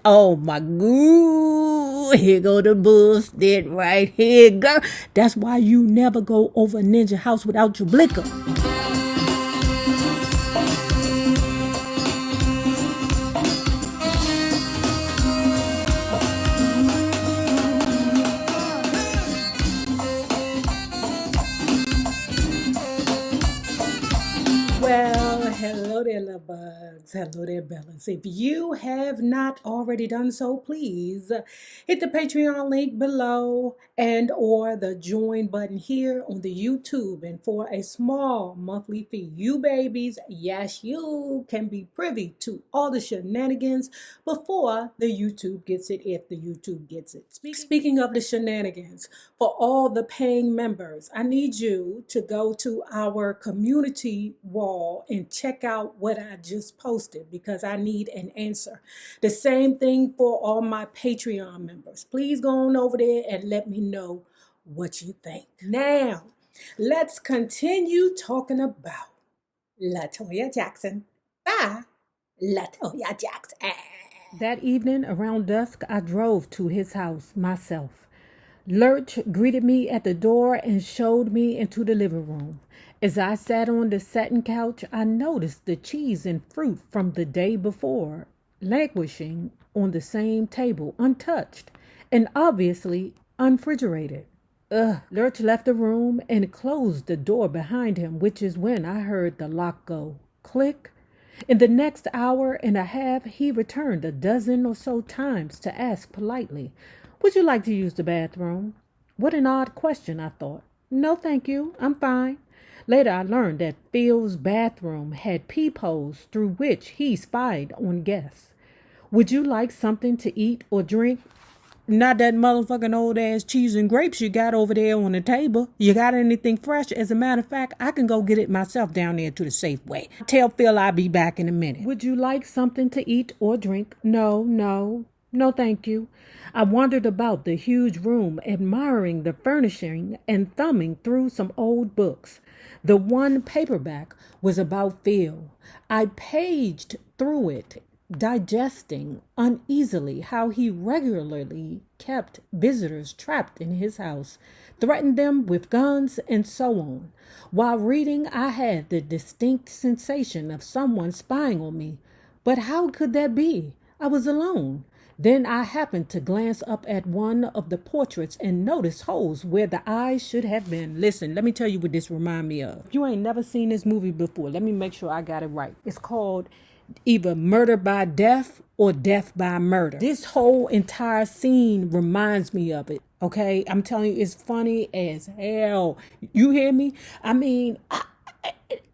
Oh my goo, here go the bullshit right here, girl. That's why you never go over a ninja house without your blicker. Well, hello there, love bugs. Hello there, Bellas. If you have not already done so, please hit the Patreon link below and or the join button here on the YouTube. And for a small monthly fee, you babies, yes, you can be privy to all the shenanigans before the YouTube gets it, if the YouTube gets it. Speaking of the shenanigans, for all the paying members, I need you to go to our community wall and check out what I just posted because I need an answer. The same thing for all my Patreon members. Please go on over there and let me know what you think. Now, let's continue talking about LaToya Jackson. Bye, LaToya Jackson. That evening around dusk, I drove to his house myself. Lurch greeted me at the door and showed me into the living room. As I sat on the satin couch, I noticed the cheese and fruit from the day before languishing on the same table, untouched and obviously unrefrigerated. Lurch left the room and closed the door behind him, which is when I heard the lock go click. In the next hour and a half, he returned a dozen or so times to ask politely, "Would you like to use the bathroom?" What an odd question, I thought. No, thank you. I'm fine. Later, I learned that Phil's bathroom had peepholes through which he spied on guests. "Would you like something to eat or drink?" "Not that motherfucking old ass cheese and grapes you got over there on the table. You got anything fresh? As a matter of fact, I can go get it myself down there to the Safeway. Tell Phil I'll be back in a minute." "Would you like something to eat or drink?" No, thank you. I wandered about the huge room, admiring the furnishing and thumbing through some old books. The one paperback was about Phil. I paged through it, digesting uneasily how he regularly kept visitors trapped in his house, threatened them with guns, and so on. While reading, I had the distinct sensation of someone spying on me. But how could that be? I was alone. Then I happened to glance up at one of the portraits and noticed holes where the eyes should have been. Listen, let me tell you what this remind me of. If you ain't never seen this movie before, let me make sure I got it right. It's called either Murder by Death or Death by Murder. This whole entire scene reminds me of it, okay? I'm telling you, it's funny as hell. You hear me? I mean,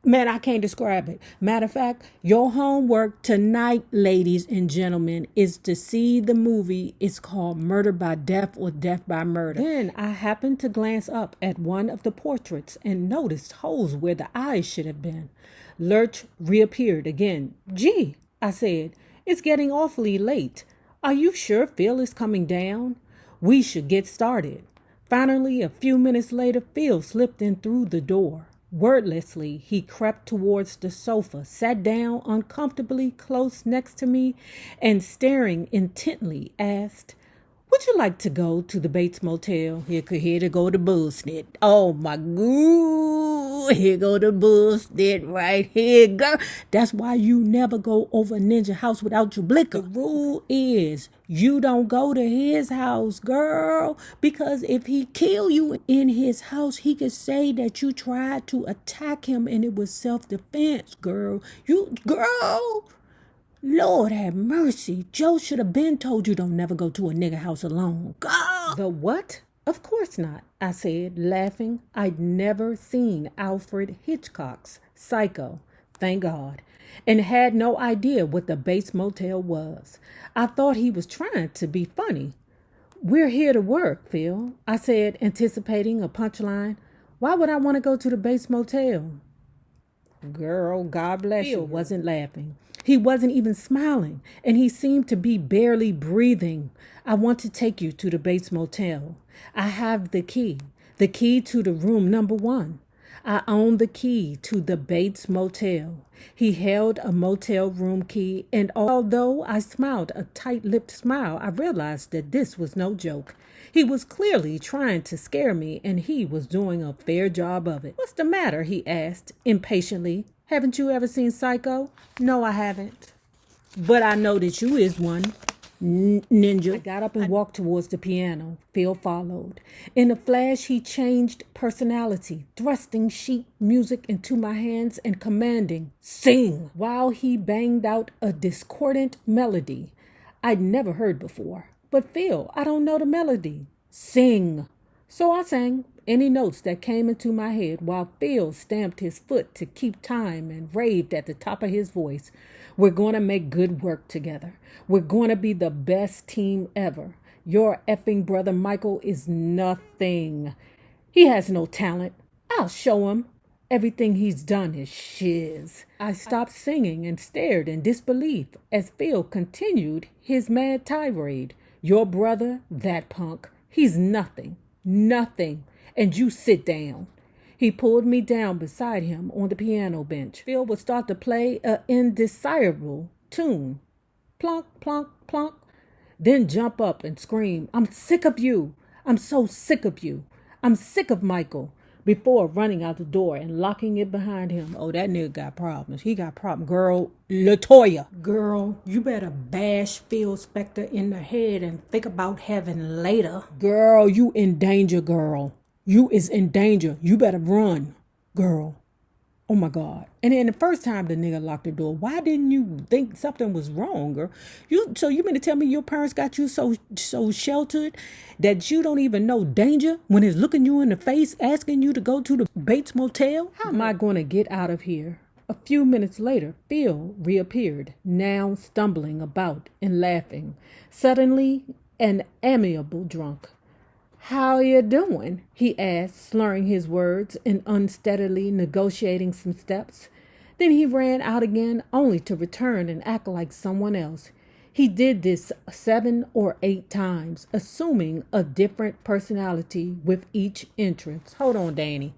man, I can't describe it. Matter of fact, your homework tonight, ladies and gentlemen, is to see the movie. It's called Murder by Death or Death by Murder. Then I happened to glance up at one of the portraits and noticed holes where the eyes should have been. Lurch reappeared again. "Gee," I said, "it's getting awfully late. Are you sure Phil is coming down? We should get started." Finally, a few minutes later, Phil slipped in through the door. Wordlessly, he crept towards the sofa, sat down uncomfortably close next to me, and staring intently asked, "Would you like to go to the Bates Motel?" Here to go the bullshit. Oh my goo, here go the bullshit right here, girl. That's why you never go over a ninja house without your blicker. The rule is you don't go to his house, girl, because if he kill you in his house, he could say that you tried to attack him and it was self-defense, girl. Girl. Lord have mercy. Joe should have been told you don't never go to a nigga house alone. God. The what? Of course not, I said, laughing. I'd never seen Alfred Hitchcock's Psycho, thank God, and had no idea what the Bates Motel was. I thought he was trying to be funny. "We're here to work, Phil," I said, anticipating a punchline. "Why would I want to go to the Bates Motel?" Girl, God bless you. Phil wasn't laughing. He wasn't even smiling, and he seemed to be barely breathing. "I want to take you to the Bates Motel. I have the key to the room number 1. I owned the key to the Bates Motel. He held a motel room key, and although I smiled a tight-lipped smile, I realized that this was no joke. He was clearly trying to scare me, and he was doing a fair job of it. "What's the matter?" he asked impatiently. "Haven't you ever seen Psycho?" "No, I haven't. But I know that you is one. Ninja." I got up and walked towards the piano. Phil followed. In a flash, he changed personality, thrusting sheet music into my hands and commanding, "Sing!" while he banged out a discordant melody I'd never heard before. "But Phil, I don't know the melody." "Sing." So I sang any notes that came into my head while Phil stamped his foot to keep time and raved at the top of his voice. "We're going to make good work together. We're going to be the best team ever. Your effing brother Michael is nothing. He has no talent. I'll show him. Everything he's done is shiz." I stopped singing and stared in disbelief as Phil continued his mad tirade. "Your brother, that punk, he's nothing. Nothing. And you sit down." He pulled me down beside him on the piano bench. Phil would start to play an indecipherable tune. Plonk, plonk, plonk. Then jump up and scream, "I'm sick of you. I'm so sick of you. I'm sick of Michael," before running out the door and locking it behind him. Oh, that nigga got problems. He got problems. Girl, Toya. Girl, you better bash Phil Spector in the head and think about heaven later. Girl, you in danger, girl. You is in danger. You better run, girl. Oh my God. And then the first time the nigga locked the door, why didn't you think something was wrong, girl? So you mean to tell me your parents got you so sheltered that you don't even know danger when it's looking you in the face, asking you to go to the Bates Motel? How am I going to get out of here? A few minutes later, Phil reappeared, now stumbling about and laughing. Suddenly, an amiable drunk. "How you doing?" he asked, slurring his words and unsteadily negotiating some steps. Then he ran out again, only to return and act like someone else. He did this 7 or 8 times, assuming a different personality with each entrance. Hold on, Danny.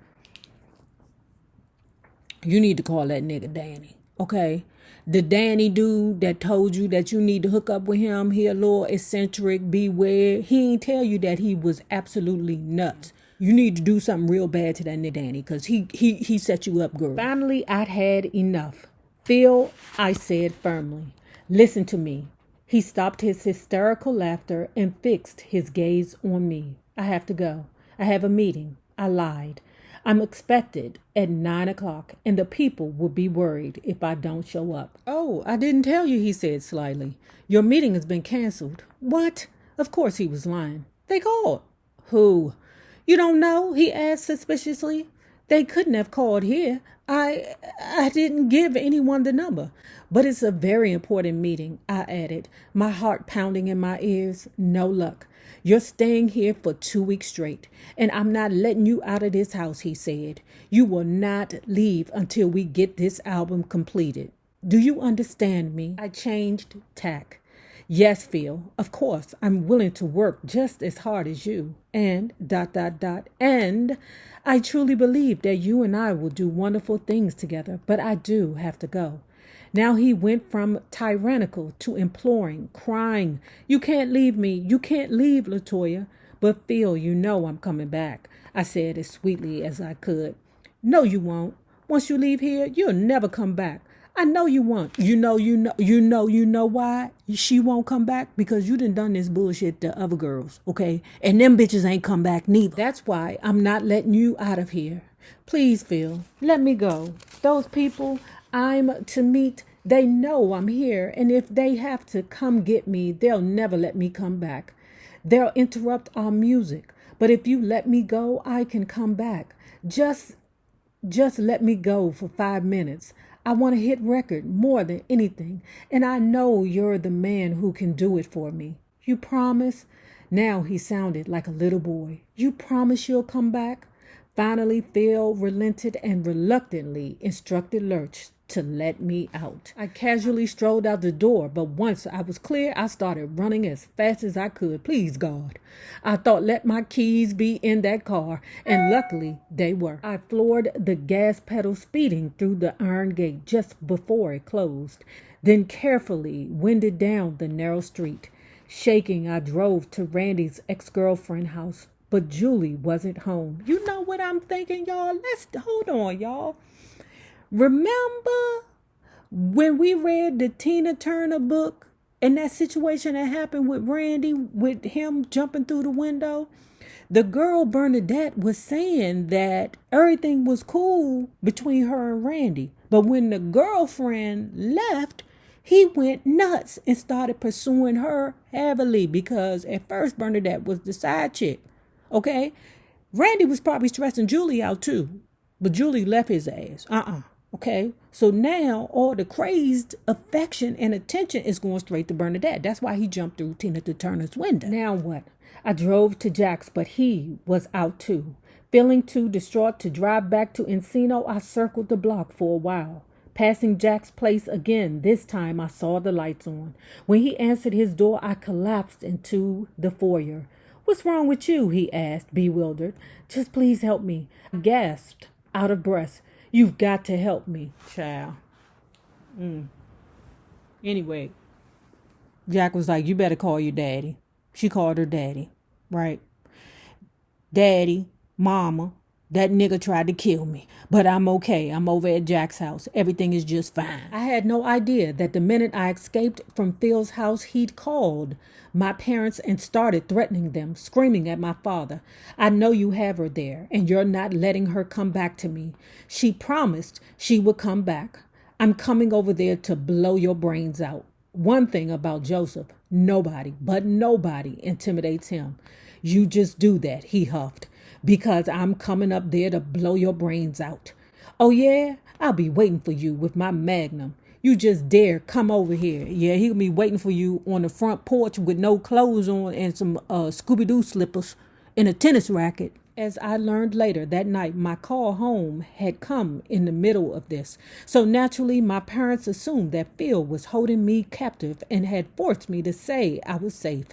You need to call that nigga Danny, okay? The Danny dude that told you that you need to hook up with him, he a little eccentric, beware. He ain't tell you that he was absolutely nuts. You need to do something real bad to that nigga Danny, because he set you up, girl. Finally, I'd had enough. "Phil," I said firmly, "listen to me." He stopped his hysterical laughter and fixed his gaze on me. "I have to go. I have a meeting." I lied. "I'm expected at 9 o'clock, and the people will be worried if I don't show up." "Oh, I didn't tell you," he said slyly. "Your meeting has been canceled." "What?" Of course he was lying. "They called." "Who?" "You don't know?" he asked suspiciously. "They couldn't have called here. I didn't give anyone the number." "But it's a very important meeting," I added, my heart pounding in my ears. "No luck. You're staying here for 2 weeks straight, and I'm not letting you out of this house," he said. "You will not leave until we get this album completed. Do you understand me?" I changed tack. "Yes, Phil, of course, I'm willing to work just as hard as you. And, ... and I truly believe that you and I will do wonderful things together, but I do have to go." Now he went from tyrannical to imploring, crying, "You can't leave me. You can't leave, LaToya." "But Phil, you know I'm coming back," I said as sweetly as I could. "No, you won't. Once you leave here, you'll never come back. I know you won't. You know why she won't come back? Because you done this bullshit to other girls, okay? And them bitches ain't come back neither. That's why I'm not letting you out of here. Please, Phil, let me go. Those people I'm to meet, they know I'm here, and if they have to come get me, they'll never let me come back. They'll interrupt our music, but if you let me go, I can come back. Just let me go for 5 minutes. I want to hit record more than anything, and I know you're the man who can do it for me. You promise?" Now he sounded like a little boy. "You promise you'll come back?" Finally, Phil relented and reluctantly instructed Lurch to let me out. I casually strolled out the door, but once I was clear, I started running as fast as I could. Please, God. I thought let my keys be in that car, and luckily they were. I floored the gas pedal, speeding through the iron gate just before it closed, then carefully wended down the narrow street. Shaking, I drove to Randy's ex-girlfriend's house, but Julie wasn't home. You know what I'm thinking, y'all? Hold on, y'all. Remember when we read the Tina Turner book and that situation that happened with Randy, with him jumping through the window? The girl Bernadette was saying that everything was cool between her and Randy. But when the girlfriend left, he went nuts and started pursuing her heavily, because at first Bernadette was the side chick. Okay? Randy was probably stressing Julie out too, but Julie left his ass. Okay? So now all the crazed affection and attention is going straight to Bernadette. That's why he jumped through Tina Turner's window. Now what? I drove to Jack's, but he was out too. Feeling too distraught to drive back to Encino, I circled the block for a while. Passing Jack's place again, this time I saw the lights on. When he answered his door, I collapsed into the foyer. "What's wrong with you?" he asked, bewildered. "Just please help me," I gasped, out of breath. "You've got to help me, child." Anyway, Jack was like, "You better call your daddy." She called her daddy, right? "Daddy, mama, that nigga tried to kill me, but I'm okay. I'm over at Jack's house. Everything is just fine." I had no idea that the minute I escaped from Phil's house, he'd called my parents and started threatening them, screaming at my father. "I know you have her there, and you're not letting her come back to me. She promised she would come back. I'm coming over there to blow your brains out." One thing about Joseph, nobody intimidates him. "You just do that," he huffed, "because I'm coming up there to blow your brains out." "Oh yeah? I'll be waiting for you with my magnum. You just dare come over here." Yeah, he'll be waiting for you on the front porch with no clothes on and some Scooby-Doo slippers and a tennis racket. As I learned later that night, my call home had come in the middle of this. So naturally, my parents assumed that Phil was holding me captive and had forced me to say I was safe.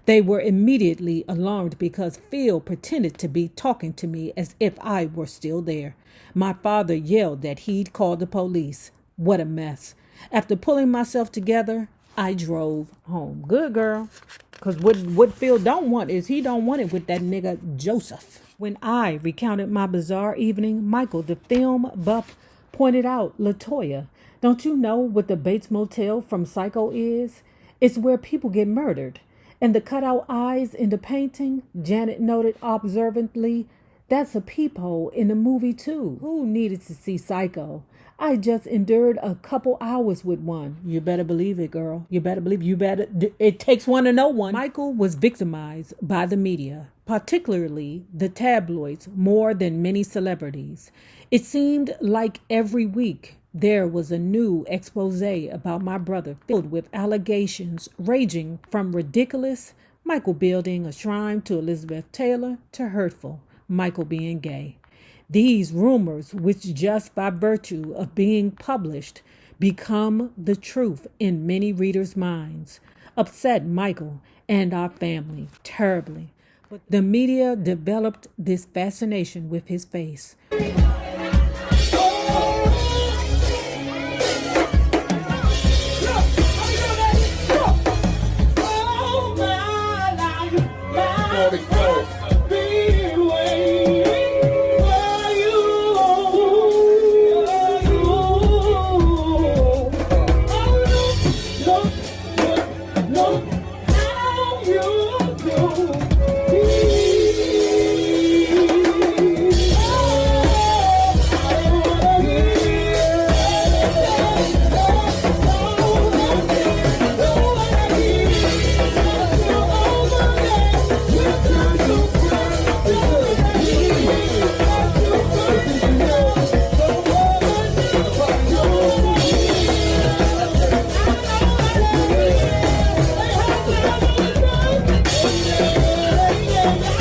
They were immediately alarmed because Phil pretended to be talking to me as if I were still there. My father yelled that he'd call the police. What a mess. After pulling myself together, I drove home. Good girl. Because what Phil don't want is he don't want it with that nigga Joseph. When I recounted my bizarre evening, Michael, the film buff, pointed out, "LaToya, don't you know what the Bates Motel from Psycho is? It's where people get murdered. And the cutout eyes in the painting," Janet noted observantly, "that's a peephole in the movie too. Who needed to see Psycho? I just endured a couple hours with one." You better believe it, girl. You better believe it takes one to know one. Michael was victimized by the media, particularly the tabloids, more than many celebrities. It seemed like every week there was a new expose about my brother, filled with allegations ranging from ridiculous, Michael building a shrine to Elizabeth Taylor, to hurtful, Michael being gay. These rumors, which just by virtue of being published, become the truth in many readers' minds, upset Michael and our family terribly. But the media developed this fascination with his face.